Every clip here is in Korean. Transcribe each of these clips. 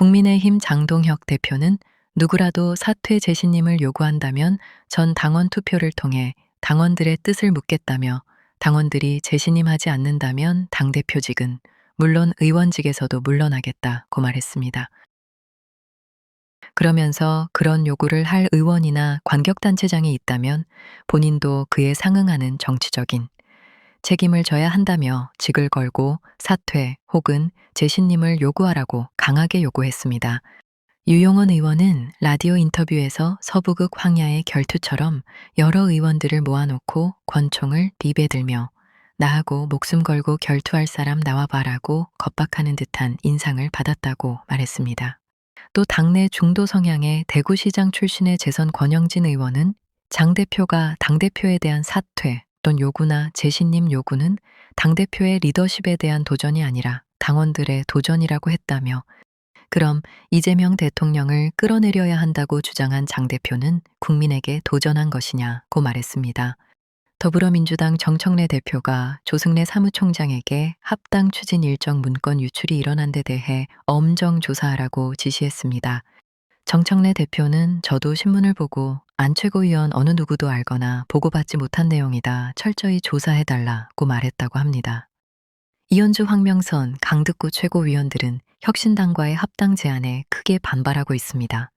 국민의힘 장동혁 대표는 누구라도 사퇴 재신임을 요구한다면 전 당원 투표를 통해 당원들의 뜻을 묻겠다며 당원들이 재신임하지 않는다면 당대표직은 물론 의원직에서도 물러나겠다고 말했습니다. 그러면서 그런 요구를 할 의원이나 관격단체장이 있다면 본인도 그에 상응하는 정치적인 책임을 져야 한다며 직을 걸고 사퇴 혹은 재신임을 요구하라고 강하게 요구했습니다. 유용원 의원은 라디오 인터뷰에서 서부극 황야의 결투처럼 여러 의원들을 모아놓고 권총을 입에 들며 나하고 목숨 걸고 결투할 사람 나와봐라고 겁박하는 듯한 인상을 받았다고 말했습니다. 또 당내 중도 성향의 대구시장 출신의 재선 권영진 의원은 장 대표가 당대표에 대한 사퇴 또는 요구나 재신임 요구는 당대표의 리더십에 대한 도전이 아니라 당원들의 도전이라고 했다며 그럼 이재명 대통령을 끌어내려야 한다고 주장한 장 대표는 국민에게 도전한 것이냐고 말했습니다. 더불어민주당 정청래 대표가 조승래 사무총장에게 합당 추진 일정 문건 유출이 일어난 데 대해 엄정 조사하라고 지시했습니다. 정청래 대표는 저도 신문을 보고 안 최고위원 어느 누구도 알거나 보고받지 못한 내용이다. 철저히 조사해달라고 말했다고 합니다. 이현주 황명선 강득구 최고위원들은 혁신당과의 합당 제안에 크게 반발하고 있습니다.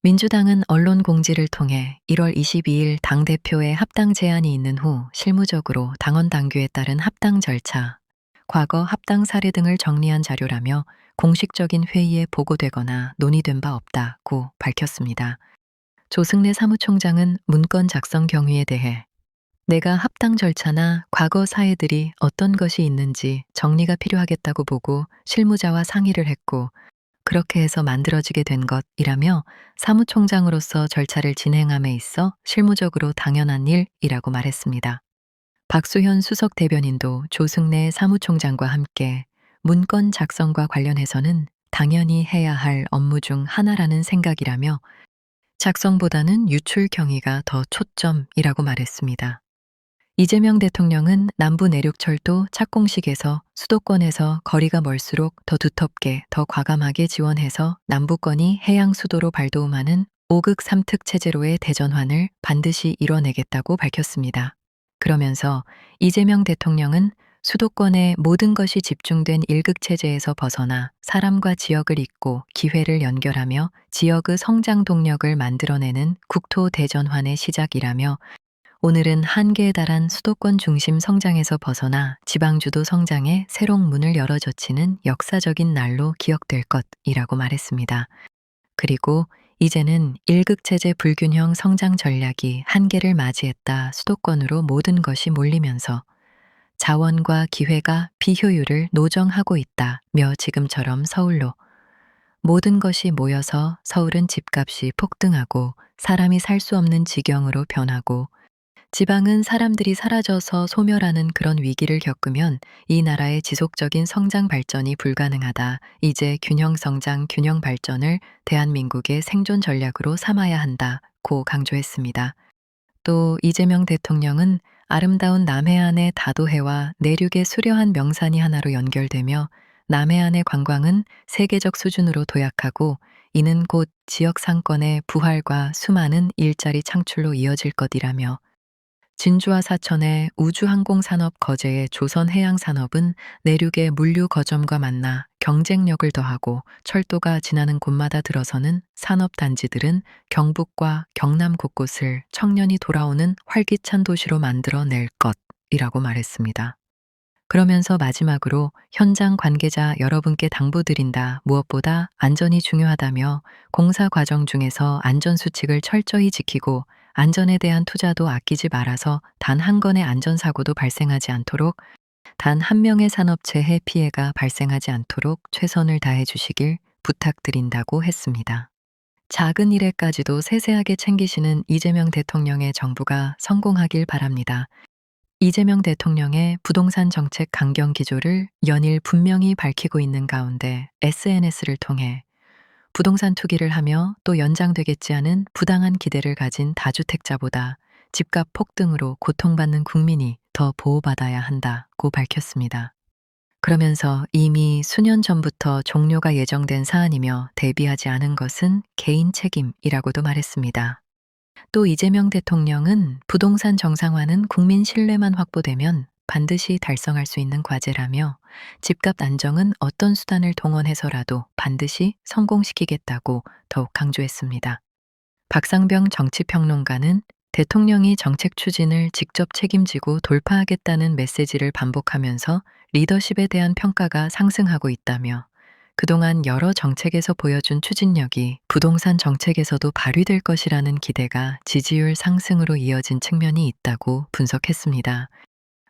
민주당은 언론 공지를 통해 1월 22일 당대표의 합당 제안이 있는 후 실무적으로 당원 당규에 따른 합당 절차, 과거 합당 사례 등을 정리한 자료라며 공식적인 회의에 보고되거나 논의된 바 없다고 밝혔습니다. 조승래 사무총장은 문건 작성 경위에 대해 내가 합당 절차나 과거 사례들이 어떤 것이 있는지 정리가 필요하겠다고 보고 실무자와 상의를 했고 그렇게 해서 만들어지게 된 것이라며 사무총장으로서 절차를 진행함에 있어 실무적으로 당연한 일이라고 말했습니다. 박수현 수석 대변인도 조승래 사무총장과 함께 문건 작성과 관련해서는 당연히 해야 할 업무 중 하나라는 생각이라며 작성보다는 유출 경위가 더 초점이라고 말했습니다. 이재명 대통령은 남부 내륙철도 착공식에서 수도권에서 거리가 멀수록 더 두텁게 더 과감하게 지원해서 남부권이 해양 수도로 발도움하는 5극 3특 체제로의 대전환을 반드시 이뤄내겠다고 밝혔습니다. 그러면서 이재명 대통령은 수도권의 모든 것이 집중된 1극 체제에서 벗어나 사람과 지역을 잇고 기회를 연결하며 지역의 성장 동력을 만들어내는 국토 대전환의 시작이라며 오늘은 한계에 달한 수도권 중심 성장에서 벗어나 지방주도 성장에 새로운 문을 열어젖히는 역사적인 날로 기억될 것이라고 말했습니다. 그리고 이제는 1극 체제 불균형 성장 전략이 한계를 맞이했다 수도권으로 모든 것이 몰리면서 자원과 기회가 비효율을 노정하고 있다며 지금처럼 서울로 모든 것이 모여서 서울은 집값이 폭등하고 사람이 살 수 없는 지경으로 변하고 지방은 사람들이 사라져서 소멸하는 그런 위기를 겪으면 이 나라의 지속적인 성장 발전이 불가능하다. 이제 균형 성장, 균형 발전을 대한민국의 생존 전략으로 삼아야 한다고 강조했습니다. 또 이재명 대통령은 아름다운 남해안의 다도해와 내륙의 수려한 명산이 하나로 연결되며 남해안의 관광은 세계적 수준으로 도약하고 이는 곧 지역 상권의 부활과 수많은 일자리 창출로 이어질 것이라며 진주와 사천의 우주항공산업 거제의 조선해양산업은 내륙의 물류 거점과 만나 경쟁력을 더하고 철도가 지나는 곳마다 들어서는 산업단지들은 경북과 경남 곳곳을 청년이 돌아오는 활기찬 도시로 만들어낼 것이라고 말했습니다. 그러면서 마지막으로 현장 관계자 여러분께 당부드린다. 무엇보다 안전이 중요하다며 공사 과정 중에서 안전수칙을 철저히 지키고 안전에 대한 투자도 아끼지 말아서 단 한 건의 안전사고도 발생하지 않도록 단 한 명의 산업재해 피해가 발생하지 않도록 최선을 다해 주시길 부탁드린다고 했습니다. 작은 일에까지도 세세하게 챙기시는 이재명 대통령의 정부가 성공하길 바랍니다. 이재명 대통령의 부동산 정책 강경 기조를 연일 분명히 밝히고 있는 가운데 SNS를 통해 부동산 투기를 하며 또 연장되겠지 않은 부당한 기대를 가진 다주택자보다 집값 폭등으로 고통받는 국민이 더 보호받아야 한다고 밝혔습니다. 그러면서 이미 수년 전부터 종료가 예정된 사안이며 대비하지 않은 것은 개인 책임이라고도 말했습니다. 또 이재명 대통령은 부동산 정상화는 국민 신뢰만 확보되면 반드시 달성할 수 있는 과제라며 집값 안정은 어떤 수단을 동원해서라도 반드시 성공시키겠다고 더욱 강조했습니다. 박상병 정치평론가는 대통령이 정책 추진을 직접 책임지고 돌파하겠다는 메시지를 반복하면서 리더십에 대한 평가가 상승하고 있다며 그동안 여러 정책에서 보여준 추진력이 부동산 정책에서도 발휘될 것이라는 기대가 지지율 상승으로 이어진 측면이 있다고 분석했습니다.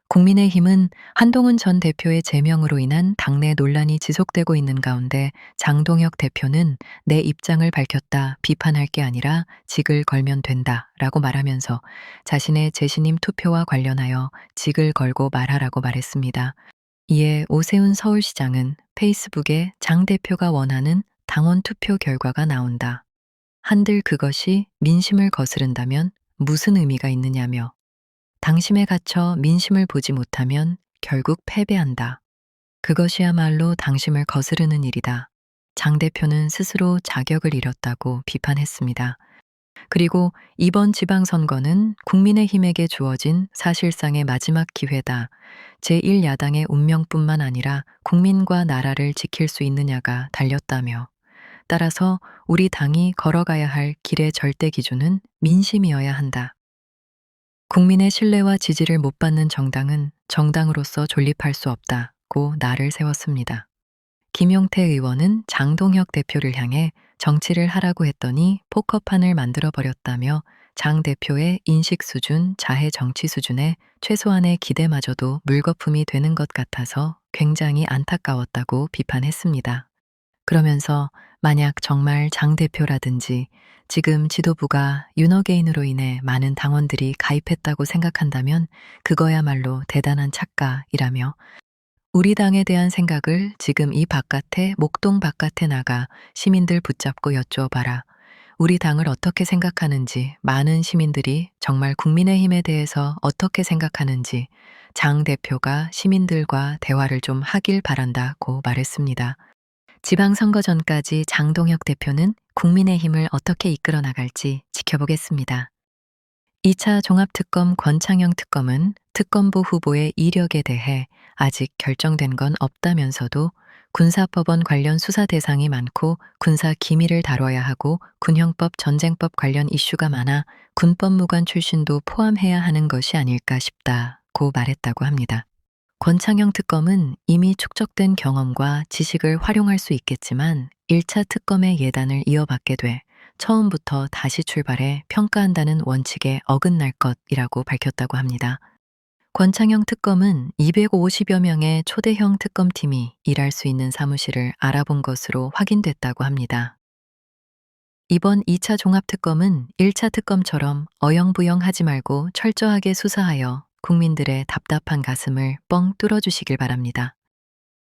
국민의힘은 한동훈 전 대표의 제명으로 인한 당내 논란이 지속되고 있는 가운데 장동혁 대표는 내 입장을 밝혔다 비판할 게 아니라 직을 걸면 된다 라고 말하면서 자신의 재신임 투표와 관련하여 직을 걸고 말하라고 말했습니다. 이에 오세훈 서울시장은 페이스북에 장 대표가 원하는 당원 투표 결과가 나온다. 한들 그것이 민심을 거스른다면 무슨 의미가 있느냐며 당심에 갇혀 민심을 보지 못하면 결국 패배한다. 그것이야말로 당심을 거스르는 일이다. 장 대표는 스스로 자격을 잃었다고 비판했습니다. 그리고 이번 지방선거는 국민의힘에게 주어진 사실상의 마지막 기회다. 제1야당의 운명뿐만 아니라 국민과 나라를 지킬 수 있느냐가 달렸다며 따라서 우리 당이 걸어가야 할 길의 절대 기준은 민심이어야 한다. 국민의 신뢰와 지지를 못 받는 정당은 정당으로서 존립할 수 없다고 날을 세웠습니다. 김용태 의원은 장동혁 대표를 향해 정치를 하라고 했더니 포커판을 만들어 버렸다며 장 대표의 인식 수준, 자해 정치 수준에 최소한의 기대마저도 물거품이 되는 것 같아서 굉장히 안타까웠다고 비판했습니다. 그러면서 만약 정말 장 대표라든지 지금 지도부가 윤어게인으로 인해 많은 당원들이 가입했다고 생각한다면 그거야말로 대단한 착각이라며 우리 당에 대한 생각을 지금 이 바깥에 목동 바깥에 나가 시민들 붙잡고 여쭈어봐라. 우리 당을 어떻게 생각하는지, 많은 시민들이 정말 국민의힘에 대해서 어떻게 생각하는지 장 대표가 시민들과 대화를 좀 하길 바란다고 말했습니다. 지방선거 전까지 장동혁 대표는 국민의힘을 어떻게 이끌어 나갈지 지켜보겠습니다. 2차 종합특검 권창형 특검은 특검보 후보의 이력에 대해 아직 결정된 건 없다면서도 군사법원 관련 수사 대상이 많고 군사 기밀을 다뤄야 하고 군형법 전쟁법 관련 이슈가 많아 군법무관 출신도 포함해야 하는 것이 아닐까 싶다고 말했다고 합니다. 권창형 특검은 이미 축적된 경험과 지식을 활용할 수 있겠지만 1차 특검의 예단을 이어받게 돼 처음부터 다시 출발해 평가한다는 원칙에 어긋날 것이라고 밝혔다고 합니다. 권창형 특검은 250여 명의 초대형 특검팀이 일할 수 있는 사무실을 알아본 것으로 확인됐다고 합니다. 이번 2차 종합특검은 1차 특검처럼 어영부영하지 말고 철저하게 수사하여 국민들의 답답한 가슴을 뻥 뚫어주시길 바랍니다.